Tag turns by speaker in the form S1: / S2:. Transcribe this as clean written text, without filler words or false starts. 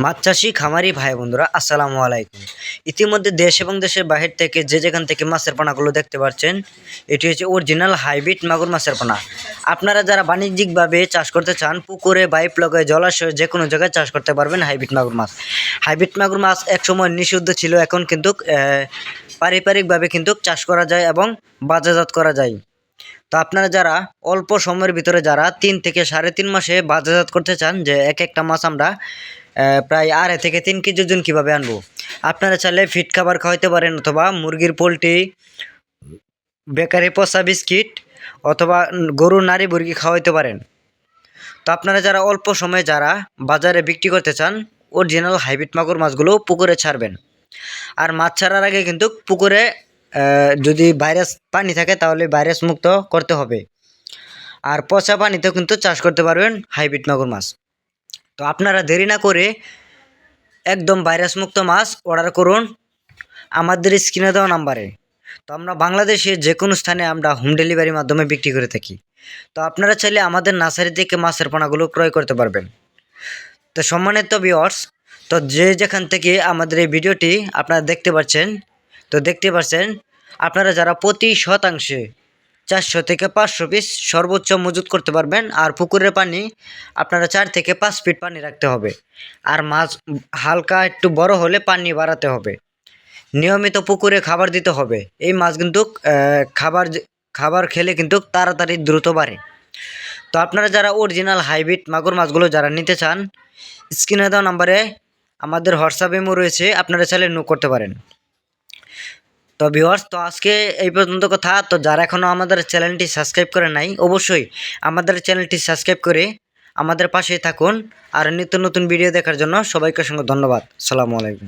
S1: মাছ চাষি খামারি ভাই বন্ধুরা আসসালামু আলাইকুম। ইতিমধ্যে দেশ এবং দেশের বাহির থেকে যেখান থেকে মাছের পোনাগুলো দেখতে পাচ্ছেন, এটি হচ্ছে অরিজিনাল হাইব্রিড মাগুর মাছের পোনা। আপনারা যারা বাণিজ্যিকভাবে চাষ করতে চান, পুকুরে বাইপ লগায় জলাশয়ে যে কোনো জায়গায় চাষ করতে পারবেন হাইব্রিড মাগুর মাছ। হাইব্রিড মাগুর মাছ একসময় নিষিদ্ধ ছিল, এখন কিন্তু পারিবারিকভাবে কিন্তু চাষ করা যায় এবং বাজারজাত করা যায়। তো আপনারা যারা অল্প সময়ের ভিতরে যারা 3 থেকে 3.5 মাসে বাজারজাত করতে চান, যে একটা মাছ আমরা প্রায় 2.5 থেকে 3 কেজি ওজন কীভাবে আনবো, আপনারা চাইলে ফিড খাবার খাওয়াইতে পারেন, অথবা মুরগির পোলট্রি, বেকারি পচা বিস্কিট, অথবা গরুর নাড়ি মুরগি খাওয়াইতে পারেন। তো আপনারা যারা অল্প সময়ে যারা বাজারে বিক্রি করতে চান, অরিজিনাল হাইব্রিড মাগুর মাছগুলো পুকুরে ছাড়বেন। আর মাছ ছাড়ার আগে কিন্তু পুকুরে যদি ভাইরাস পানি থাকে তাহলে ভাইরাস মুক্ত করতে হবে। আর পচা পানিতেও কিন্তু চাষ করতে পারবেন হাইব্রিড মাগুর মাছ। তো আপনারা দেরি না করে একদম ভাইরাস মুক্ত মাছ অর্ডার করুন আমাদের স্ক্রিনে দেওয়া নাম্বারে। তো আমরা বাংলাদেশে যে কোনো স্থানে আমরা হোম ডেলিভারির মাধ্যমে বিক্রি করে থাকি। তো আপনারা চাইলে আমাদের নার্সারি থেকে মাছের পোনাগুলো ক্রয় করতে পারবেন। তো সম্মানিত ভিউয়ার্স, তো যেখান থেকে আমাদের এই ভিডিওটি আপনারা দেখতে পাচ্ছেন, আপনারা যারা প্রতি শতাংশে 400 থেকে 500 পিস সর্বোচ্চ মজুত করতে পারবেন। আর পুকুরের পানি আপনারা 4 থেকে 5 ফিট পানি রাখতে হবে। আর মাছ হালকা একটু বড় হলে পানি বাড়াতে হবে। নিয়মিত পুকুরে খাবার দিতে হবে। এই মাছ কিন্তু খাবার খেলে কিন্তু তাড়াতাড়ি দ্রুত বাড়ে। তো আপনারা যারা অরিজিনাল হাইব্রিড মাগুর মাছগুলো যারা নিতে চান, স্ক্রিনে দেওয়া নাম্বারে আমাদের হোয়াটসঅ্যাপ ইমো রয়েছে, আপনারা চাইলে নক করতে পারেন। তো ভিউয়ার্স, তো আজকে এই পর্যন্ত কথা। তো যারা এখনও আমাদের চ্যানেলটি সাবস্ক্রাইব করে নাই, অবশ্যই আমাদের চ্যানেলটি সাবস্ক্রাইব করে আমাদের পাশেই থাকুন। আর নিত্য নতুন ভিডিও দেখার জন্য সবাইকে অসংখ্য ধন্যবাদ। আসসালামু আলাইকুম।